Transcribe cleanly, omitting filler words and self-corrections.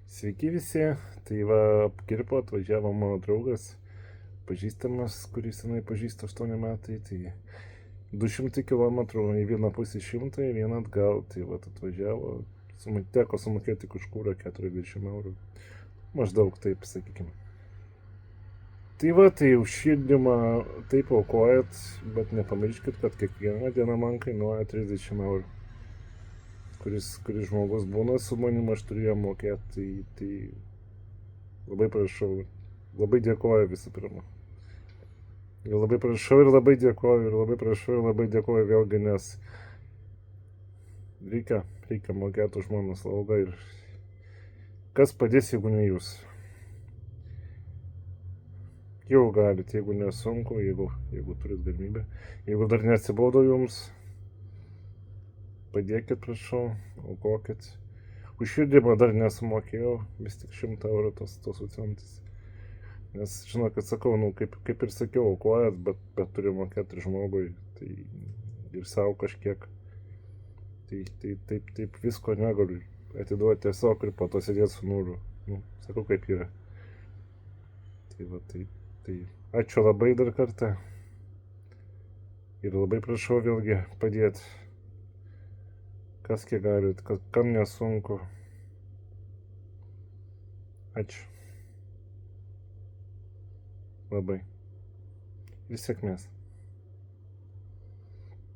Sveiki visi, tai va apkirpo, atvažiavo mano draugas, pažįstamas, kurį senai pažįstu 8 metai, tai 200 km į vieną pusę 100, į vieną atgal, tai va atvažiavo, teko sumokėti už kūrą 40 eurų, maždaug taip, sakykime. Tai va, tai už šildymą taip aukojat, bet nepamirškit, kad kiekvieną dieną man kainuoja 30 eurų. Kuris žmogus būna su manim, aš turiu jam mokėti, tai labai prašau, labai dėkoju visų pirma. Ir labai prašau ir labai dėkoju, ir labai prašau ir labai dėkoju vėlgi, nes reikia mokėti už mano slaugą ir kas padės, jeigu ne jūs. Jau galit, jeigu nesunku, jeigu turit galimybę. Jeigu dar neatsibaudo jums, padėkit, prašau, aukokit. Už širdimą dar nesumokėjau, vis tik 100 eurų tos centais. Nes, žinokit, sakau, kaip ir sakiau, aukojat, bet turiu mokėti ir žmogui, tai ir savo kažkiek. Tai taip visko negaliu atiduoti tiesiog ir po to sėdėti su nuliu. Sakau, kaip yra. Tai va, tai ačiū labai dar kartą. Ir labai prašau vėlgi padėti. Kas kiek galit, kam nesunku. Ačiū. Labai. Ir sėkmės.